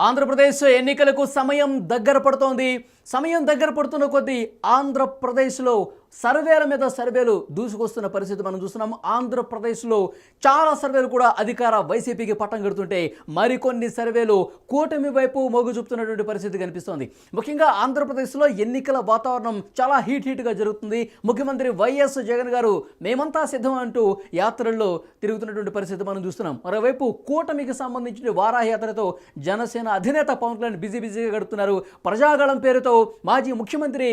ఆంధ్రప్రదేశ్ ఎన్నికలకు సమయం దగ్గర పడుతోంది. సమయం దగ్గర పడుతున్న కొద్దీ ఆంధ్రప్రదేశ్లో సర్వేల మీద సర్వేలు దూసుకొస్తున్న పరిస్థితి మనం చూస్తున్నాం. ఆంధ్రప్రదేశ్లో చాలా సర్వేలు కూడా అధికార వైసీపీకి పట్టం కడుతుంటే మరికొన్ని సర్వేలు కూటమి వైపు మొగ్గు చూపుతున్నటువంటి పరిస్థితి కనిపిస్తోంది. ముఖ్యంగా ఆంధ్రప్రదేశ్లో ఎన్నికల వాతావరణం చాలా హీట్గా జరుగుతుంది. ముఖ్యమంత్రి వైఎస్ జగన్ గారు మేమంతా సిద్ధం అంటూ యాత్రల్లో తిరుగుతున్నటువంటి పరిస్థితి మనం చూస్తున్నాం. మరోవైపు కూటమికి సంబంధించిన వారాహయాత్రతో జనసేన అధినేత పవన్ కళ్యాణ్ బిజీగా గడుపుతున్నారు. ప్రజాగళం పేరుతో మాజీ ముఖ్యమంత్రి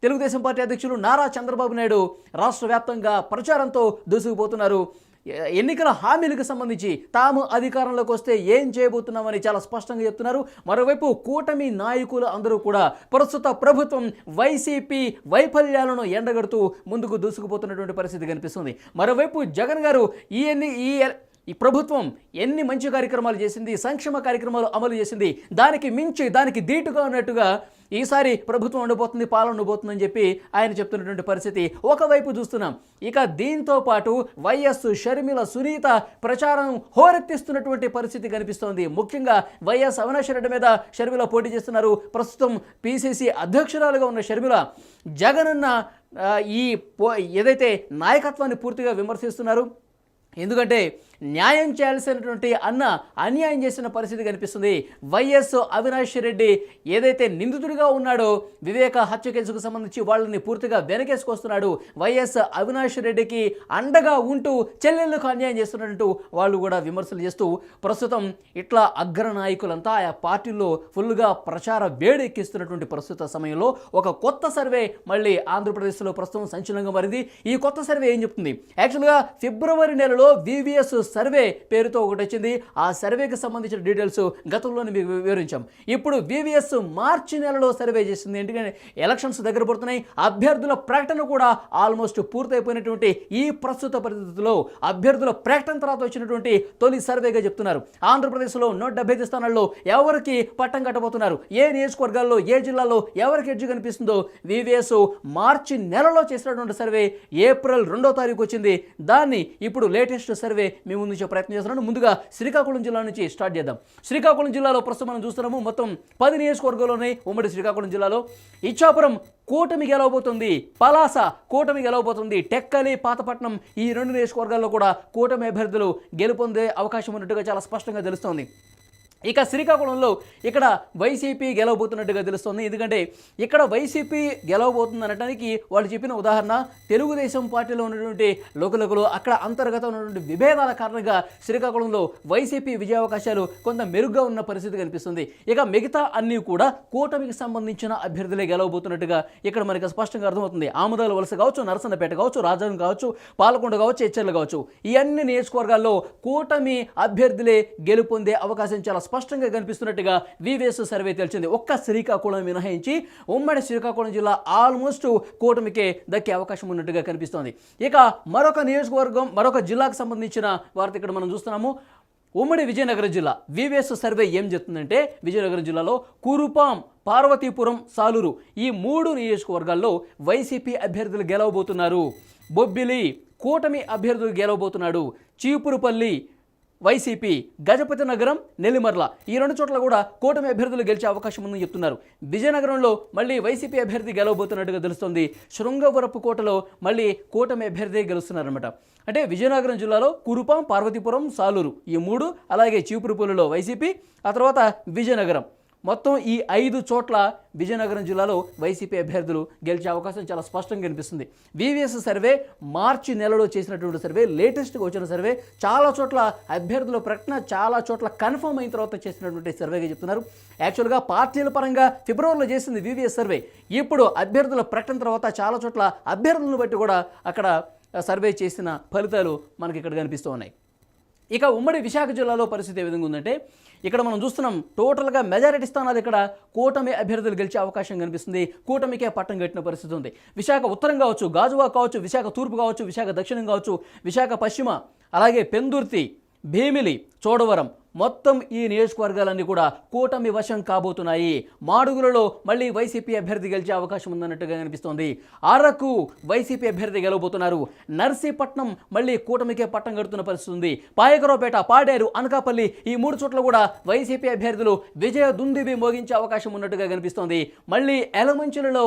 తెలుగుదేశం పార్టీ అధ్యక్షులు నారా చంద్రబాబు నాయుడు రాష్ట్ర వ్యాప్తంగా ప్రచారంతో దూసుకుపోతున్నారు. ఎన్నికల హామీలకు సంబంధించి తాము అధికారంలోకి వస్తే ఏం చేయబోతున్నామని చాలా స్పష్టంగా చెప్తున్నారు. మరోవైపు కూటమి నాయకులు అందరూ కూడా ప్రస్తుత ప్రభుత్వం వైసీపీ వైఫల్యాలను ఎండగడుతూ ముందుకు దూసుకుపోతున్నటువంటి పరిస్థితి కనిపిస్తుంది. మరోవైపు జగన్ గారు ఈ ప్రభుత్వం ఎన్ని మంచి కార్యక్రమాలు చేసింది, సంక్షేమ కార్యక్రమాలు అమలు చేసింది, దానికి మించి దానికి ధీటుగా ఉన్నట్టుగా ఈసారి ప్రభుత్వం ఉండబోతుంది, పాలన ఉండబోతుందని చెప్పి ఆయన చెప్తున్నటువంటి పరిస్థితి ఒకవైపు చూస్తున్నాం. ఇక దీంతో పాటు వైఎస్ షర్మిల సునీత ప్రచారం హోరెత్తిస్తున్నటువంటి పరిస్థితి కనిపిస్తోంది. ముఖ్యంగా వైఎస్ అవినాష్ రెడ్డి మీద షర్మిల పోటీ చేస్తున్నారు. ప్రస్తుతం పిసిసి అధ్యక్షురాలుగా ఉన్న షర్మిల జగనన్న ఏదైతే నాయకత్వాన్ని పూర్తిగా విమర్శిస్తున్నారు. ఎందుకంటే న్యాయం చేయాల్సినటువంటి అన్న అన్యాయం చేసిన పరిస్థితి కనిపిస్తుంది. వైఎస్ అవినాష్ రెడ్డి ఏదైతే నిందితుడిగా ఉన్నాడో వివేక హత్య కేసుకు సంబంధించి వాళ్ళని పూర్తిగా వెనకేసుకొస్తున్నాడు. వైఎస్ అవినాష్ రెడ్డికి అండగా ఉంటూ చెల్లెళ్లకు అన్యాయం చేస్తున్నట్టు వాళ్ళు కూడా విమర్శలు చేస్తూ ప్రస్తుతం ఇట్లా అగ్ర నాయకులంతా ఆయా పార్టీల్లో ఫుల్గా ప్రచార వేడెక్కిస్తున్నటువంటి ప్రస్తుత సమయంలో ఒక కొత్త సర్వే మళ్ళీ ఆంధ్రప్రదేశ్లో ప్రస్తుతం సంచలనంగా మారింది. ఈ కొత్త సర్వే ఏం చెప్తుంది? యాక్చువల్గా ఫిబ్రవరి నెలలో వివిఎస్ సర్వే పేరుతో ఒకటి వచ్చింది. ఆ సర్వేకి సంబంధించిన డీటెయిల్స్ గతంలోనే మీకు వివరించాం. ఇప్పుడు వివిఎస్ మార్చి నెలలో సర్వే చేసింది. ఎందుకంటే ఎలక్షన్స్ దగ్గర పడుతున్నాయి. అభ్యర్థుల ప్రకటన కూడా ఆల్మోస్ట్ పూర్తయిపోయినటువంటి ఈ ప్రస్తుత పరిస్థితుల్లో అభ్యర్థుల ప్రకటన తర్వాత వచ్చినటువంటి తొలి సర్వేగా చెప్తున్నారు. ఆంధ్రప్రదేశ్లో 175 స్థానాల్లో ఎవరికి పట్టం కట్టబోతున్నారు, ఏ నియోజకవర్గాల్లో ఏ జిల్లాలో ఎవరికి ఎడ్జి కనిపిస్తుందో వివిఎస్ మార్చి నెలలో చేసినటువంటి సర్వే ఏప్రిల్ 2వ తారీఖు వచ్చింది. దాన్ని ఇప్పుడు లేటెస్ట్ సర్వే మేము ముందు ప్రయత్నం చేస్తున్నాను. ముందుగా శ్రీకాకుళం జిల్లా నుంచి స్టార్ట్ చేద్దాం. శ్రీకాకుళం జిల్లాలో ప్రస్తుతం మనం చూస్తున్నాము మొత్తం 10 నియోజకవర్గాల్లోనే. ఉమ్మడి శ్రీకాకుళం జిల్లాలో ఇచ్చాపురం కూటమి గెలవబోతుంది, పలాస కూటమి గెలవబోతుంది, టెక్కలి, పాతపట్నం ఈ 2 నియోజకవర్గాల్లో కూడా కూటమి అభ్యర్థులు గెలుపొందే అవకాశం ఉన్నట్టుగా చాలా స్పష్టంగా తెలుస్తోంది. ఇక శ్రీకాకుళంలో ఇక్కడ వైసీపీ గెలవబోతున్నట్టుగా తెలుస్తోంది. ఎందుకంటే ఇక్కడ వైసీపీ గెలవబోతుంది అనడానికి వాళ్ళు చెప్పిన ఉదాహరణ తెలుగుదేశం పార్టీలో ఉన్నటువంటి లోకలకులు అక్కడ అంతర్గత ఉన్నటువంటి విభేదాల కారణంగా శ్రీకాకుళంలో వైసీపీ విజయావకాశాలు కొంత మెరుగ్గా ఉన్న పరిస్థితి కనిపిస్తుంది. ఇక మిగతా అన్నీ కూడా కూటమికి సంబంధించిన అభ్యర్థులే గెలవబోతున్నట్టుగా ఇక్కడ మనకి స్పష్టంగా అర్థమవుతుంది. ఆముదాల వలస కావచ్చు, నరసన్నపేట కావచ్చు, రాజాం కావచ్చు, పాలకొండ కావచ్చు, హెచ్చర్లు కావచ్చు, ఈ అన్ని నియోజకవర్గాల్లో కూటమి అభ్యర్థులే గెలుపొందే అవకాశం చాలా స్పష్టంగా కనిపిస్తున్నట్టుగా వివిఎస్ సర్వే తెలిసింది. ఒక్క శ్రీకాకుళం మినహాయించి ఉమ్మడి శ్రీకాకుళం జిల్లా ఆల్మోస్ట్ కూటమికే దక్కే అవకాశం ఉన్నట్టుగా కనిపిస్తోంది. ఇక మరొక నియోజకవర్గం, మరొక జిల్లాకు సంబంధించిన వార్త ఇక్కడ మనం చూస్తున్నాము. ఉమ్మడి విజయనగరం జిల్లా వివిఎస్ సర్వే ఏం చెప్తుందంటే విజయనగరం జిల్లాలో కురుపాం, పార్వతీపురం, సాలూరు ఈ 3 నియోజకవర్గాల్లో వైసీపీ అభ్యర్థులు గెలవబోతున్నారు. బొబ్బిలి కూటమి అభ్యర్థులు గెలవబోతున్నాడు. చీపురుపల్లి వైసీపీ, గజపతి నగరం, నెల్లిమర్ల ఈ 2 చోట్ల కూడా కూటమి అభ్యర్థులు గెలిచే అవకాశం ఉందని చెప్తున్నారు. విజయనగరంలో మళ్ళీ వైసీపీ అభ్యర్థి గెలవబోతున్నట్టుగా తెలుస్తోంది. శృంగవరపుకోటలో మళ్ళీ కూటమి అభ్యర్థి గెలుస్తున్నారన్నమాట. అంటే విజయనగరం జిల్లాలో కురుపాం, పార్వతీపురం, సాలూరు ఈ 3, అలాగే చీపురుపల్లిలో వైసీపీ, ఆ తర్వాత విజయనగరం, మొత్తం ఈ 5 చోట్ల విజయనగరం జిల్లాలో వైసీపీ అభ్యర్థులు గెలిచే అవకాశం చాలా స్పష్టంగా కనిపిస్తుంది. వివిఎస్ సర్వే మార్చి నెలలో చేసినటువంటి సర్వే, లేటెస్ట్గా వచ్చిన సర్వే. చాలా చోట్ల అభ్యర్థుల ప్రకటన చాలా చోట్ల కన్ఫర్మ్ అయిన తర్వాత చేసినటువంటి సర్వేగా చెప్తున్నారు. యాక్చువల్గా పార్టీల పరంగా ఫిబ్రవరిలో చేసింది వివిఎస్ సర్వే. ఇప్పుడు అభ్యర్థుల ప్రకటన తర్వాత చాలా చోట్ల అభ్యర్థులను బట్టి కూడా అక్కడ సర్వే చేసిన ఫలితాలు మనకి ఇక్కడ కనిపిస్తూ ఉన్నాయి. ఇక ఉమ్మడి విశాఖ జిల్లాలో పరిస్థితి ఏ విధంగా ఉందంటే ఇక్కడ మనం చూస్తున్నాం టోటల్గా మెజారిటీ స్థానాలు ఇక్కడ కూటమి అభ్యర్థులు గెలిచే అవకాశం కనిపిస్తుంది. కూటమికే పట్టం కట్టిన పరిస్థితి ఉంది. విశాఖ ఉత్తరం కావచ్చు, గాజువాక కావచ్చు, విశాఖ తూర్పు కావచ్చు, విశాఖ దక్షిణం కావచ్చు, విశాఖ పశ్చిమ, అలాగే పెందుర్తి, భీమిలి, చోడవరం మొత్తం ఈ నియోజకవర్గాలన్నీ కూడా కూటమి వశం కాబోతున్నాయి. మాడుగులలో మళ్ళీ వైసీపీ అభ్యర్థి గెలిచే అవకాశం ఉందన్నట్టుగా కనిపిస్తోంది. అరకు వైసీపీ అభ్యర్థి గెలవబోతున్నారు. నర్సీపట్నం మళ్ళీ కూటమికే పట్టం కడుతున్న పరిస్థితి ఉంది. పాయకరావుపేట, పాడేరు, అనకాపల్లి ఈ 3 చోట్ల కూడా వైసీపీ అభ్యర్థులు విజయ దుందుబి మోగించే అవకాశం ఉన్నట్టుగా కనిపిస్తోంది. మళ్ళీ ఎలమంచిలలో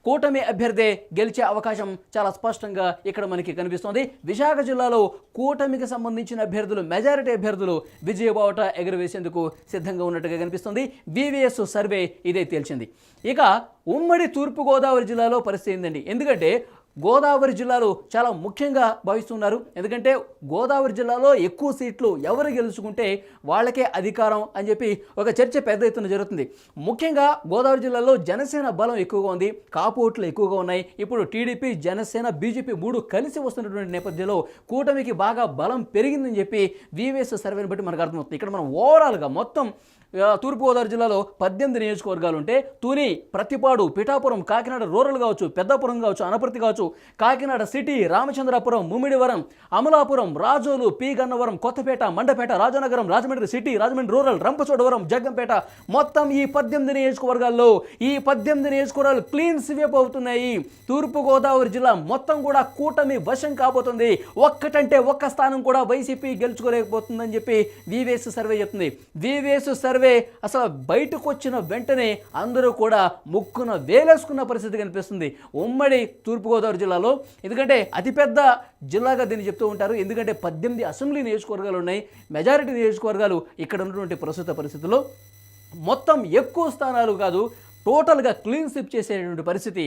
కూటమి అభ్యర్థి గెలిచే అవకాశం చాలా స్పష్టంగా ఇక్కడ మనకి కనిపిస్తోంది. విశాఖ జిల్లాలో కూటమికి సంబంధించిన అభ్యర్థులు, మెజారిటీ అభ్యర్థులు విజయబావుట ఎగురవేసేందుకు సిద్ధంగా ఉన్నట్టుగా కనిపిస్తోంది. వివిఎస్ సర్వే ఇదే తేల్చింది. ఇక ఉమ్మడి తూర్పుగోదావరి జిల్లాలో పరిస్థితి ఏంటండి? ఎందుకంటే గోదావరి జిల్లాలో చాలా ముఖ్యంగా భావిస్తున్నారు. ఎందుకంటే గోదావరి జిల్లాలో ఎక్కువ సీట్లు ఎవరు గెలుచుకుంటే వాళ్ళకే అధికారం అని చెప్పి ఒక చర్చ పెద్ద ఎత్తున జరుగుతుంది. ముఖ్యంగా గోదావరి జిల్లాలో జనసేన బలం ఎక్కువగా ఉంది, కాపు ఓట్లు ఎక్కువగా ఉన్నాయి. ఇప్పుడు టీడీపీ, జనసేన, బీజేపీ 3 కలిసి వస్తున్నటువంటి నేపథ్యంలో కూటమికి బాగా బలం పెరిగిందని చెప్పి వివిఎస్ సర్వేని బట్టి మనకు అర్థమవుతుంది. ఇక్కడ మనం ఓవరాల్గా మొత్తం తూర్పుగోదావరి జిల్లాలో 18 నియోజకవర్గాలు ఉంటే తుని, ప్రతిపాడు, పిఠాపురం, కాకినాడ రూరల్ కావచ్చు, పెద్దాపురం కావచ్చు, అనపర్తి కావచ్చు, Kakinada city, Ramachandrapuram, Mummidivaram, Amalapuram, Razole, P Gannavaram, Kothapeta, Mandapeta, Rajanagaram, Rajahmundry city, Rajahmundry rural, Rampachodavaram, Jaggampeta మొత్తం ఈ 18 నియోజకవర్గాల్లో ఈ 18 నియోజకవర్గాలు క్లీన్ స్వీప్ అవుతున్నాయి. తూర్పుగోదావరి జిల్లా మొత్తం కూడా కూటమి వశం కాబోతుంది. ఒక్కటంటే ఒక్క స్థానం కూడా వైసీపీ గెలుచుకోలేకపోతుందని చెప్పి వివిఎస్ సర్వే చెప్తుంది. వివిఎస్ సర్వే అసలు బయటకు వచ్చిన వెంటనే అందరూ కూడా ముక్కున వేలేసుకున్న పరిస్థితి కనిపిస్తుంది ఉమ్మడి తూర్పుగోదావరి జిల్లాలో. ఎందుకంటే అతిపెద్ద జిల్లాగా దీన్ని చెప్తూ ఉంటారు. ఎందుకంటే 18 అసెంబ్లీ నియోజకవర్గాలు ఉన్నాయి, మెజారిటీ నియోజకవర్గాలు ఇక్కడ ఉన్నటువంటి ప్రస్తుత పరిస్థితుల్లో మొత్తం ఎక్కువ స్థానాలు కాదు, టోటల్గా క్లీన్ స్వీప్ చేసేటువంటి పరిస్థితి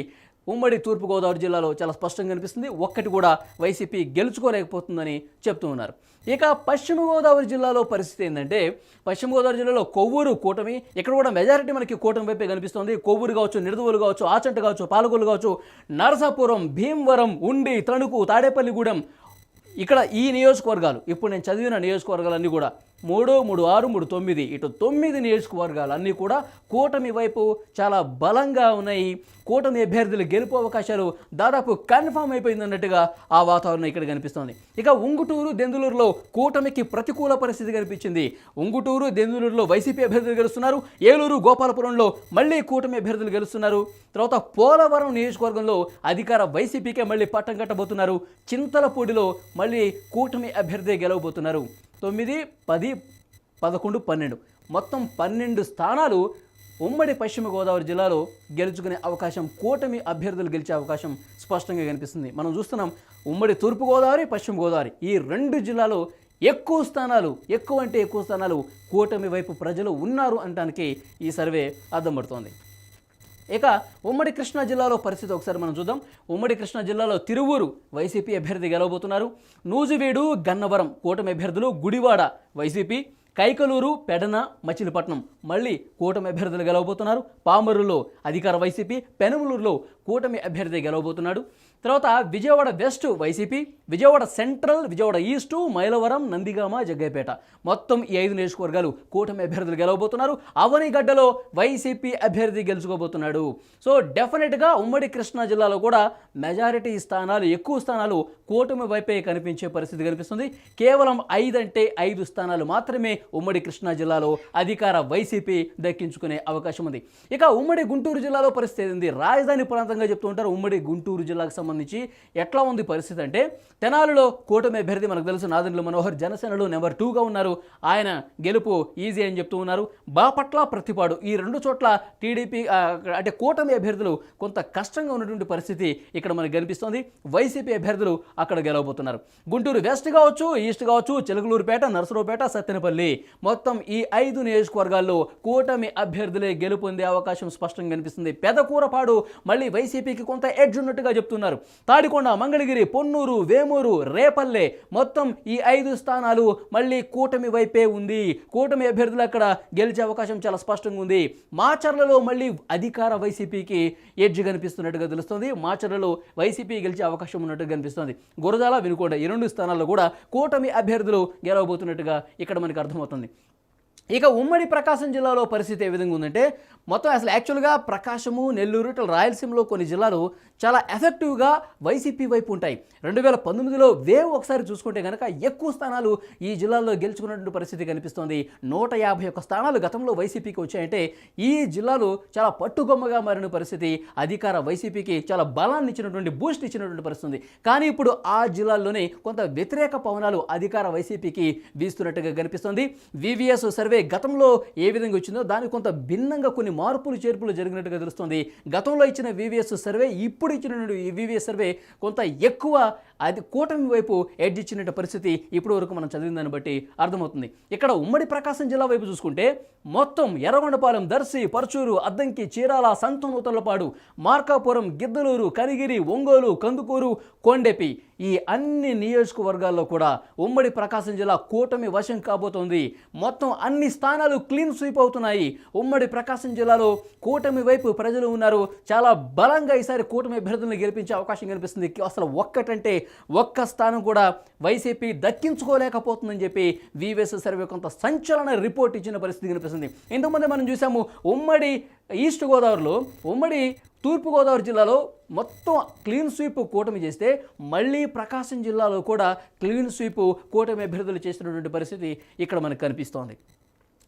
ఉమ్మడి తూర్పుగోదావరి జిల్లాలో చాలా స్పష్టంగా కనిపిస్తుంది. ఒక్కటి కూడా వైసీపీ గెలుచుకోలేకపోతుందని చెప్తూ ఉన్నారు. ఇక పశ్చిమ గోదావరి జిల్లాలో పరిస్థితి ఏంటంటే, పశ్చిమ గోదావరి జిల్లాలో కొవ్వూరు కూటమి, ఇక్కడ కూడా మెజారిటీ మనకి కూటమి వైపే కనిపిస్తుంది. కొవ్వూరు కావచ్చు, నిడదవోలు కావచ్చు, ఆచంట కావచ్చు, పాలకొల్లు కావచ్చు, నరసాపురం, భీమవరం, ఉండి, తణుకు, తాడేపల్లిగూడెం, ఇక్కడ ఈ నియోజకవర్గాలు ఇప్పుడు నేను చదివిన నియోజకవర్గాలన్నీ కూడా 3, 3, 6, 3, 9 ఇటు 9 నియోజకవర్గాలు అన్నీ కూడా కూటమి వైపు చాలా బలంగా ఉన్నాయి. కూటమి అభ్యర్థులు గెలుపు అవకాశాలు దాదాపు కన్ఫామ్ అయిపోయింది అన్నట్టుగా ఆ వాతావరణం ఇక్కడ కనిపిస్తోంది. ఇక ఉంగుటూరు, దెందులూరులో కూటమికి ప్రతికూల పరిస్థితి కనిపించింది. ఉంగుటూరు, దెందులూరులో వైసీపీ అభ్యర్థులు గెలుస్తున్నారు. ఏలూరు, గోపాలపురంలో మళ్ళీ కూటమి అభ్యర్థులు గెలుస్తున్నారు. తర్వాత పోలవరం నియోజకవర్గంలో అధికార వైసీపీకే మళ్ళీ పట్టం కట్టబోతున్నారు. చింతలపూడిలో మళ్ళీ కూటమి అభ్యర్థి గెలవబోతున్నారు. 9, 10, 11, 12 మొత్తం 12 స్థానాలు ఉమ్మడి పశ్చిమ గోదావరి జిల్లాలో గెలుచుకునే అవకాశం, కూటమి అభ్యర్థులు గెలిచే అవకాశం స్పష్టంగా కనిపిస్తుంది. మనం చూస్తున్నాం ఉమ్మడి తూర్పుగోదావరి, పశ్చిమ గోదావరి ఈ 2 జిల్లాలో ఎక్కువ స్థానాలు కూటమి వైపు ప్రజలు ఉన్నారు అనడానికి ఈ సర్వే అర్థం పడుతోంది. ఇక ఉమ్మడి కృష్ణా జిల్లాలో పరిస్థితి ఒకసారి మనం చూద్దాం. ఉమ్మడి కృష్ణా జిల్లాలో తిరువూరు వైసీపీ అభ్యర్థి గెలవబోతున్నారు. నూజివీడు, గన్నవరం కూటమి అభ్యర్థులు, గుడివాడ వైసీపీ, కైకలూరు, పెడన, మచిలీపట్నం మళ్ళీ కూటమి అభ్యర్థులు గెలవబోతున్నారు. పామరులో అధికార వైసీపీ, పెనుమలూరులో కూటమి అభ్యర్థి గెలవబోతున్నాడు. తర్వాత Vijayawada west YCP, Vijayawada central, Vijayawada east, Mylavaram, Nandigama, Jaggayyapeta మొత్తం ఈ 5 నియోజకవర్గాలు కూటమి అభ్యర్థులు గెలవబోతున్నారు. అవనిగడ్డలో వైసీపీ అభ్యర్థి గెలుచుకోబోతున్నాడు. సో డెఫినెట్గా ఉమ్మడి కృష్ణా జిల్లాలో కూడా మెజారిటీ స్థానాలు, ఎక్కువ స్థానాలు కూటమి వైపే కనిపించే పరిస్థితి కనిపిస్తుంది. కేవలం 5 అంటే 5 స్థానాలు మాత్రమే ఉమ్మడి కృష్ణా జిల్లాలో అధికార వైసీపీ దక్కించుకునే అవకాశం ఉంది. ఇక ఉమ్మడి గుంటూరు జిల్లాలో పరిస్థితి ఉంది. రాజధాని ప్రాంతంగా చెప్తూ ఉంటారు. ఉమ్మడి గుంటూరు జిల్లాకు సంబంధించి ఎట్లా ఉంది పరిస్థితి అంటే, తెనాలిలో కూటమి అభ్యర్థి మనకు తెలుసు నాదెండ్ల మనోహర్ జనసేనలో నెంబర్ 2గా ఉన్నారు. ఆయన గెలుపు ఈజీ అని చెప్తూ ఉన్నారు. బాపట్ల, ప్రతిపాడు ఈ 2 చోట్ల టీడీపీ అంటే కూటమి అభ్యర్థులు కొంత కష్టంగా ఉన్నటువంటి పరిస్థితి ఇక్కడ మనకు కనిపిస్తోంది. వైసీపీ అభ్యర్థులు అక్కడ గెలవబోతున్నారు. గుంటూరు వెస్ట్ కావచ్చు, ఈస్ట్ కావచ్చు, చిలకలూరుపేట, నరసరావుపేట, సత్తెనపల్లి మొత్తం ఈ 5 నియోజకవర్గాల్లో కూటమి అభ్యర్థులే గెలుపొందే అవకాశం స్పష్టంగా కనిపిస్తుంది. పెదకూరపాడు మళ్ళీ వైసీపీకి కొంత ఎడ్జ్ ఉన్నట్టుగా చెప్తున్నారు. తాడికొండ, మంగళగిరి, పొన్నూరు, వేమూరు, రేపల్లె మొత్తం ఈ 5 స్థానాలు మళ్ళీ కూటమి వైపే ఉంది. కూటమి అభ్యర్థులు అక్కడ గెలిచే అవకాశం చాలా స్పష్టంగా ఉంది. మాచర్లలో మళ్ళీ అధికార వైసీపీకి ఎడ్జ్ కనిపిస్తున్నట్టుగా తెలుస్తుంది. మాచర్లలో వైసీపీ గెలిచే అవకాశం ఉన్నట్టుగా కనిపిస్తుంది. గురజాల, వినుకొండ ఈ 2 స్థానాల్లో కూడా కూటమి అభ్యర్థులు గెలవబోతున్నట్టుగా ఇక్కడ మనకు అర్థమవుతుంది. ఇక ఉమ్మడి ప్రకాశం జిల్లాలో పరిస్థితి ఏ విధంగా ఉందంటే మొత్తం అసలు యాక్చువల్గా ప్రకాశము, నెల్లూరు, ఇట్లా రాయలసీమలో కొన్ని జిల్లాలు చాలా ఎఫెక్టివ్గా వైసీపీ వైపు ఉంటాయి. 2019లో వేవ్ ఒకసారి చూసుకుంటే కనుక ఎక్కువ స్థానాలు ఈ జిల్లాల్లో గెలుచుకున్నటువంటి పరిస్థితి కనిపిస్తోంది. 151 స్థానాలు గతంలో వైసీపీకి వచ్చాయంటే ఈ జిల్లాలు చాలా పట్టుగొమ్మగా మారిన పరిస్థితి, అధికార వైసీపీకి చాలా బలాన్ని ఇచ్చినటువంటి బూస్ట్ ఇచ్చినటువంటి పరిస్థితి ఉంది. కానీ ఇప్పుడు ఆ జిల్లాల్లోనే కొంత వ్యతిరేక పవనాలు అధికార వైసీపీకి వీస్తున్నట్టుగా కనిపిస్తుంది. వివిఎస్ సర్వే గతంలో ఏ విధంగా వచ్చిందో దానికి కొంత భిన్నంగా కొన్ని మార్పులు చేర్పులు జరిగినట్టుగా తెలుస్తుంది. గతంలో ఇచ్చిన వివిఎస్ సర్వే, ఇప్పుడు ఇచ్చిన ఈ వివిఎస్ సర్వే కొంత ఎక్కువ అది కూటమి వైపు ఎడ్జ్ ఇచ్చినట్టు పరిస్థితి ఇప్పటి వరకు మనం చదివిన దాన్ని బట్టి అర్థమవుతుంది. ఇక్కడ ఉమ్మడి ప్రకాశం జిల్లా వైపు చూసుకుంటే మొత్తం ఎర్రగొండపాలెం, దర్శి, పర్చూరు, అద్దంకి, చీరాల, సంతనూతలపాడు, మార్కాపురం, గిద్దలూరు, కనిగిరి, ఒంగోలు, కందుకూరు, కొండెపి ఈ అన్ని నియోజకవర్గాల్లో కూడా ఉమ్మడి ప్రకాశం జిల్లా కూటమి వశం కాబోతోంది. మొత్తం అన్ని స్థానాలు క్లీన్ స్వీప్ అవుతున్నాయి. ఉమ్మడి ప్రకాశం జిల్లాలో కూటమి వైపు ప్రజలు ఉన్నారు. చాలా బలంగా ఈసారి కూటమి అభ్యర్థులను గెలిపించే అవకాశం కనిపిస్తుంది. అసలు ఒక్కటంటే ఒక్క స్థానం కూడా వైసీపీ దక్కించుకోలేకపోతుందని చెప్పి వివిఎస్ సర్వే కొంత సంచలన రిపోర్ట్ ఇచ్చిన పరిస్థితి కనిపిస్తుంది. ఇంతకుముందే మనం చూసాము ఉమ్మడి ఈస్ట్ గోదావరిలో, ఉమ్మడి తూర్పుగోదావరి జిల్లాలో మొత్తం క్లీన్ స్వీప్ కూటమి చేస్తే మళ్ళీ ప్రకాశం జిల్లాలో కూడా క్లీన్ స్వీప్ కూటమి అభ్యర్థులు చేసినటువంటి పరిస్థితి ఇక్కడ మనకు కనిపిస్తోంది.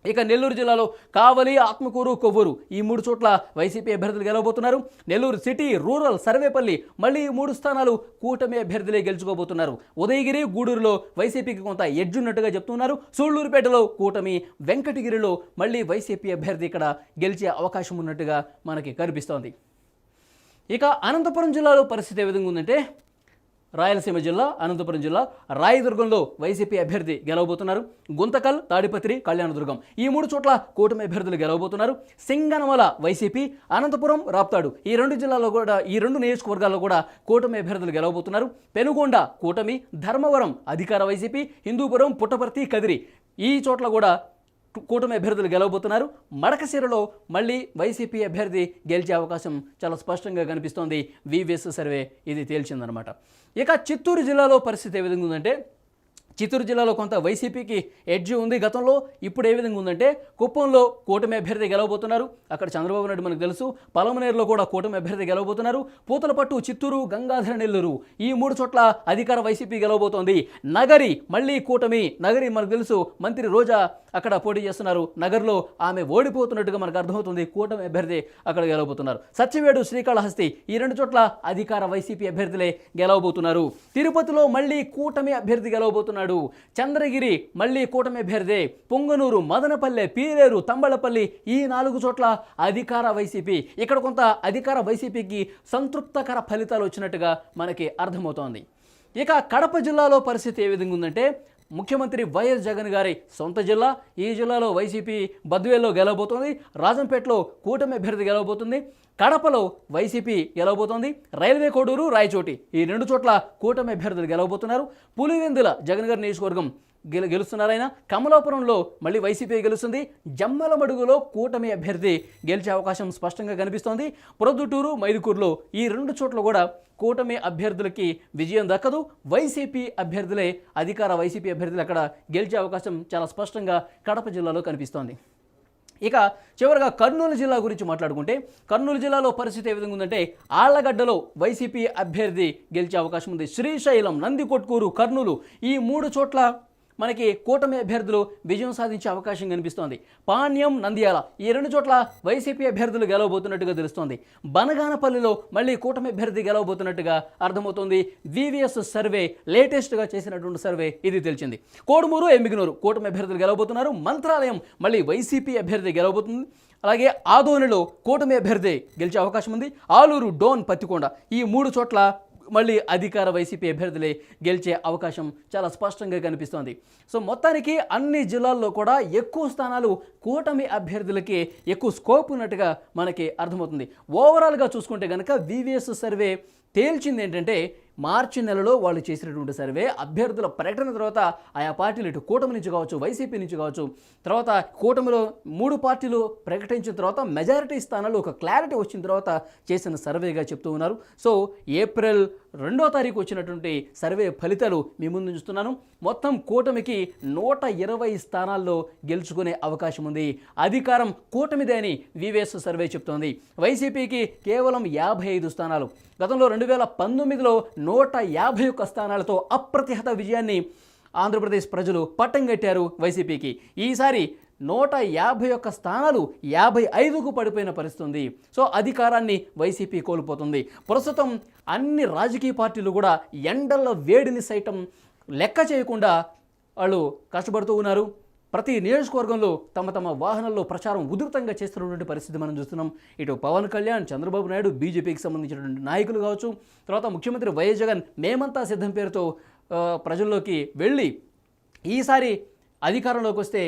ఇక నెల్లూరు జిల్లాలో కావలి, ఆత్మకూరు, కొవ్వూరు ఈ 3 చోట్ల వైసీపీ అభ్యర్థులు గెలవబోతున్నారు. నెల్లూరు సిటీ, రూరల్, సర్వేపల్లి మళ్ళీ 3 స్థానాలు కూటమి అభ్యర్థులే గెలుచుకోబోతున్నారు. ఉదయగిరి, గూడూరులో వైసీపీకి కొంత ఎడ్జ్ ఉన్నట్టుగా చెప్తున్నారు. సూళ్లూరుపేటలో కూటమి, వెంకటగిరిలో మళ్ళీ వైసీపీ అభ్యర్థి ఇక్కడ గెలిచే అవకాశం ఉన్నట్టుగా మనకి కనిపిస్తోంది. ఇక అనంతపురం జిల్లాలో పరిస్థితి ఏ విధంగా ఉందంటే రాయలసీమ జిల్లా, అనంతపురం జిల్లా, రాయదుర్గంలో వైసీపీ అభ్యర్థి గెలవబోతున్నారు. గుంతకల్, తాడిపత్రి, కళ్యాణదుర్గం ఈ 3 చోట్ల కూటమి అభ్యర్థులు గెలవబోతున్నారు. సింగనమల వైసీపీ, అనంతపురం, రాప్తాడు ఈ 2 జిల్లాల్లో కూడా, ఈ 2 నియోజకవర్గాల్లో కూడా కూటమి అభ్యర్థులు గెలవబోతున్నారు. పెనుగొండ కూటమి, ధర్మవరం అధికార వైసీపీ, హిందూపురం, పుట్టపర్తి, కదిరి ఈ చోట్ల కూడా కూటమి అభ్యర్థులు గెలవబోతున్నారు. మడకశిరలో మళ్ళీ వైసీపీ అభ్యర్థి గెలిచే అవకాశం చాలా స్పష్టంగా కనిపిస్తోంది. వివిఎస్ సర్వే ఇది తేల్చిందనమాట. ఇక చిత్తూరు జిల్లాలో పరిస్థితి ఏ విధంగా ఉందంటే చిత్తూరు జిల్లాలో కొంత వైసీపీకి ఎడ్జ్ ఉంది గతంలో. ఇప్పుడు ఏ విధంగా ఉందంటే కుప్పంలో కూటమి అభ్యర్థి గెలవబోతున్నారు. అక్కడ చంద్రబాబు నాయుడు మనకు తెలుసు. పలమనేరులో కూడా కూటమి అభ్యర్థి గెలవబోతున్నారు. పూతలపట్టు, చిత్తూరు, గంగాధర, నెల్లూరు ఈ 3 చోట్ల అధికార వైసీపీ గెలవబోతోంది. నగరి మళ్ళీ కూటమి. నగరి మనకు తెలుసు, మంత్రి రోజా అక్కడ పోటీ చేస్తున్నారు. నగర్లో ఆమె ఓడిపోతున్నట్టుగా మనకు అర్థమవుతుంది. కూటమి అభ్యర్థి అక్కడ గెలవబోతున్నారు. సత్యవేడు, శ్రీకాళహస్తి ఈ 2 చోట్ల అధికార వైసీపీ అభ్యర్థులే గెలవబోతున్నారు. తిరుపతిలో మళ్ళీ కూటమి అభ్యర్థి గెలవబోతున్నారు. చంద్రగిరి మళ్ళీ కూటమి అభ్యర్థి. పొంగనూరు, మదనపల్లె, పీలేరు, తంబళపల్లి ఈ 4 చోట్ల అధికార వైసీపీ. ఇక్కడ కొంత అధికార వైసీపీకి సంతృప్తకర ఫలితాలు వచ్చినట్టుగా మనకి అర్థమవుతోంది. ఇక కడప జిల్లాలో పరిస్థితి ఏ విధంగా ఉందంటే ముఖ్యమంత్రి వైఎస్ జగన్ గారి సొంత జిల్లా. ఈ జిల్లాలో వైసీపీ బద్వేల్లో గెలవబోతోంది. రాజంపేటలో కూటమి అభ్యర్థి గెలవబోతుంది. కడపలో వైసీపీ గెలవబోతోంది. రైల్వే కోడూరు, రాయచోటి ఈ 2 చోట్ల కూటమి అభ్యర్థులు గెలవబోతున్నారు. పులివెందుల జగన్ గారి నియోజకవర్గం గెలుస్తున్నారైనా. కమలాపురంలో మళ్ళీ వైసీపీ గెలుస్తుంది. జమ్మలమడుగులో కూటమి అభ్యర్థి గెలిచే అవకాశం స్పష్టంగా కనిపిస్తోంది. ప్రొద్దుటూరు, మైదుకూరులో ఈ 2 చోట్ల కూడా కూటమి అభ్యర్థులకి విజయం దక్కదు. వైసీపీ అభ్యర్థులే, అధికార వైసీపీ అభ్యర్థులు అక్కడ గెలిచే అవకాశం చాలా స్పష్టంగా కడప జిల్లాలో కనిపిస్తోంది. ఇక చివరిగా కర్నూలు జిల్లా గురించి మాట్లాడుకుంటే కర్నూలు జిల్లాలో పరిస్థితి ఏ విధంగా ఉందంటే ఆళ్లగడ్డలో వైసీపీ అభ్యర్థి గెలిచే అవకాశం ఉంది. శ్రీశైలం, నందికొట్కూరు, కర్నూలు ఈ 3 చోట్ల మనకి కూటమి అభ్యర్థులు విజయం సాధించే అవకాశం కనిపిస్తోంది. పాణ్యం, నంద్యాల ఈ 2 చోట్ల వైసీపీ అభ్యర్థులు గెలవబోతున్నట్టుగా తెలుస్తోంది. బనగానపల్లిలో మళ్ళీ కూటమి అభ్యర్థి గెలవబోతున్నట్టుగా అర్థమవుతుంది. వివిఎస్ సర్వే లేటెస్ట్గా చేసినటువంటి సర్వే ఇది తెలిసింది. కోడుమూరు, ఎమ్మిగనూరు కూటమి అభ్యర్థులు గెలవబోతున్నారు. మంత్రాలయం మళ్ళీ వైసీపీ అభ్యర్థి గెలవబోతుంది. అలాగే ఆదోనిలో కూటమి అభ్యర్థి గెలిచే అవకాశం ఉంది. ఆలూరు, డోన్, పత్తికొండ ఈ 3 చోట్ల మళ్ళీ అధికార వైసీపీ అభ్యర్థులే గెలిచే అవకాశం చాలా స్పష్టంగా కనిపిస్తోంది. సో మొత్తానికి అన్ని జిల్లాల్లో కూడా ఎక్కువ స్థానాలు కూటమి అభ్యర్థులకి ఎక్కువ స్కోప్ ఉన్నట్టుగా మనకి అర్థమవుతుంది. ఓవరాల్గా చూసుకుంటే కనుక వివిఎస్ సర్వే తేల్చింది ఏంటంటే మార్చి నెలలో వాళ్ళు చేసినటువంటి సర్వే అభ్యర్థుల ప్రకటన తర్వాత ఆయా పార్టీలు ఇటు కూటమి నుంచి కావచ్చు, వైసీపీ నుంచి కావచ్చు, తర్వాత కూటమిలో 3 పార్టీలు ప్రకటించిన తర్వాత మెజారిటీ స్థానాలు ఒక క్లారిటీ వచ్చిన తర్వాత చేసిన సర్వేగా చెప్తూ ఉన్నారు. సో ఏప్రిల్ 2వ తారీఖు వచ్చినటువంటి సర్వే ఫలితాలు మీ ముందు చూస్తున్నాను. మొత్తం కూటమికి 120 స్థానాల్లో గెలుచుకునే అవకాశం ఉంది. అధికారం కూటమిదే అని వివిఎస్ సర్వే చెప్తోంది. వైసీపీకి కేవలం 55 స్థానాలు. గతంలో 2019లో 151 స్థానాలతో అప్రతిహత విజయాన్ని ఆంధ్రప్రదేశ్ ప్రజలు పట్టం కట్టారు వైసీపీకి. ఈసారి 151 స్థానాలు 55కు పడిపోయిన పరిస్థితి ఉంది. సో అధికారాన్ని వైసీపీ కోల్పోతుంది. ప్రస్తుతం అన్ని రాజకీయ పార్టీలు కూడా ఎండల వేడిని సైతం లెక్క చేయకుండా వాళ్ళు కష్టపడుతూ ఉన్నారు. ప్రతి నియోజకవర్గంలో తమ తమ వాహనాల్లో ప్రచారం ఉధృతంగా చేస్తున్నటువంటి పరిస్థితి మనం చూస్తున్నాం. ఇటు పవన్ కళ్యాణ్, చంద్రబాబు నాయుడు, బీజేపీకి సంబంధించినటువంటి నాయకులు కావచ్చు, తర్వాత ముఖ్యమంత్రి వైఎస్ జగన్ మేమంతా సిద్ధం పేరుతో ప్రజల్లోకి వెళ్ళి ఈసారి అధికారంలోకి వస్తే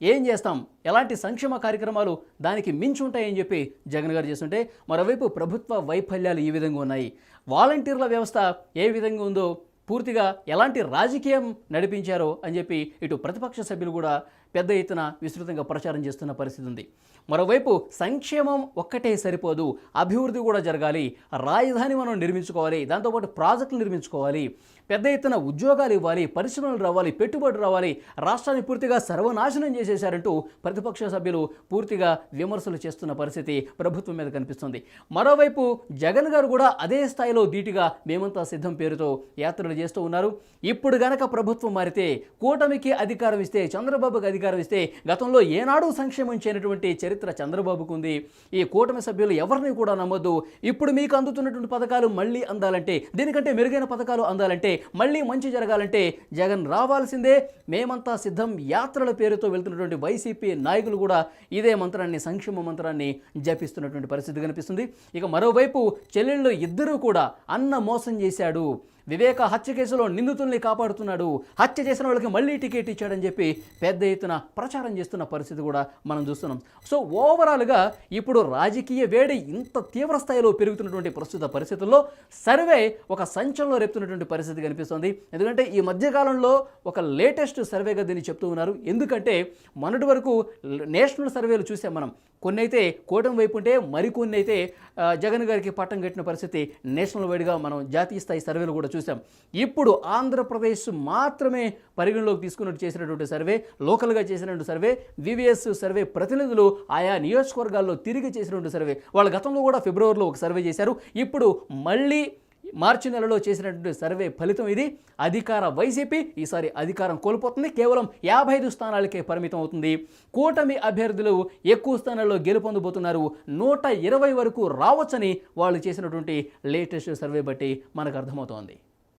ఏం చేస్తాం, ఎలాంటి సంక్షేమ కార్యక్రమాలు దానికి మించి ఉంటాయని చెప్పి జగన్ గారు చేస్తుంటే, మరోవైపు ప్రభుత్వ వైఫల్యాలు ఈ విధంగా ఉన్నాయి. వాలంటీర్ల వ్యవస్థ ఏ విధంగా ఉందో, పూర్తిగా ఎలాంటి రాజకీయం నడిపించారో అని చెప్పి ఇటు ప్రతిపక్ష సభ్యులు కూడా పెద్ద ఎత్తున విస్తృతంగా ప్రచారం చేస్తున్న పరిస్థితి ఉంది. మరోవైపు సంక్షేమం ఒక్కటే సరిపోదు, అభివృద్ధి కూడా జరగాలి, రాజధాని మనం నిర్మించుకోవాలి, దాంతోపాటు ప్రాజెక్టులు నిర్మించుకోవాలి, పెద్ద ఎత్తున ఉద్యోగాలు ఇవ్వాలి, పరిశ్రమలు రావాలి, పెట్టుబడులు రావాలి, రాష్ట్రాన్ని పూర్తిగా సర్వనాశనం చేసేశారంటూ ప్రతిపక్ష సభ్యులు పూర్తిగా విమర్శలు చేస్తున్న పరిస్థితి ప్రభుత్వం మీద కనిపిస్తుంది. మరోవైపు జగన్ గారు కూడా అదే స్థాయిలో ధీటుగా మేమంతా సిద్ధం పేరుతో యాత్రలు చేస్తూ ఉన్నారు. ఇప్పుడు గనక ప్రభుత్వం మారితే, కూటమికి అధికారం ఇస్తే, చంద్రబాబుకి అధికారం ఇస్తే, గతంలో ఏనాడు సంక్షేమం చేయనటువంటి చరిత్ర చంద్రబాబుకు ఉంది. ఈ కూటమి సభ్యులు ఎవరిని కూడా నమ్మొద్దు. ఇప్పుడు మీకు అందుతున్నటువంటి పథకాలు మళ్ళీ అందాలంటే, దీనికంటే మెరుగైన పథకాలు అందాలంటే, మళ్ళీ మంచి జరగాలంటే జగన్ రావాల్సిందే, మేమంతా సిద్ధం యాత్రల పేరుతో వెళ్తున్నటువంటి వైసీపీ నాయకులు కూడా ఇదే మంత్రాన్ని, సంక్షేమ మంత్రాన్ని జపిస్తున్నటువంటి పరిస్థితి కనిపిస్తుంది. ఇక మరోవైపు చెల్లెళ్ళు ఇద్దరూ కూడా అన్న మోసం చేశాడు, వివేక హత్య కేసులో నిందితుల్ని కాపాడుతున్నాడు, హత్య చేసిన వాళ్ళకి మళ్ళీ టికెట్ ఇచ్చాడని చెప్పి పెద్ద ఎత్తున ప్రచారం చేస్తున్న పరిస్థితి కూడా మనం చూస్తున్నాం. సో ఓవరాల్గా ఇప్పుడు రాజకీయ వేడి ఇంత తీవ్ర స్థాయిలో పెరుగుతున్నటువంటి ప్రస్తుత పరిస్థితుల్లో సర్వే ఒక సంచలనం రేపుతున్నటువంటి పరిస్థితి కనిపిస్తుంది. ఎందుకంటే ఈ మధ్యకాలంలో ఒక లేటెస్ట్ సర్వేగా దీన్ని చెప్తూ ఉన్నారు. ఎందుకంటే మొన్నటి వరకు నేషనల్ సర్వేలు చూసాం మనం, కొన్ని అయితే కూటమి వైపు ఉంటే, మరికొన్ని అయితే జగన్ గారికి పట్టం కట్టిన పరిస్థితి నేషనల్ వైడ్గా మనం జాతీయ స్థాయి సర్వేలు కూడా చూసాం. ఇప్పుడు ఆంధ్రప్రదేశ్ మాత్రమే పరిగణలోకి తీసుకున్నట్టు చేసినటువంటి సర్వే, లోకల్గా చేసినటువంటి సర్వే, వివిఎస్ సర్వే ప్రతినిధులు ఆయా నియోజకవర్గాల్లో తిరిగి చేసినటువంటి సర్వే. వాళ్ళు గతంలో కూడా ఫిబ్రవరిలో ఒక సర్వే చేశారు. ఇప్పుడు మళ్ళీ మార్చి నెలలో చేసినటువంటి సర్వే ఫలితం ఇది. అధికార వైసీపీ ఈసారి అధికారం కోల్పోతుంది, కేవలం 55 స్థానాలకే పరిమితం అవుతుంది. కూటమి అభ్యర్థులు ఎక్కువ స్థానాల్లో గెలుపొందబోతున్నారు, 120 వరకు రావచ్చని వాళ్ళు చేసినటువంటి లేటెస్ట్ సర్వే బట్టి మనకు అర్థమవుతోంది.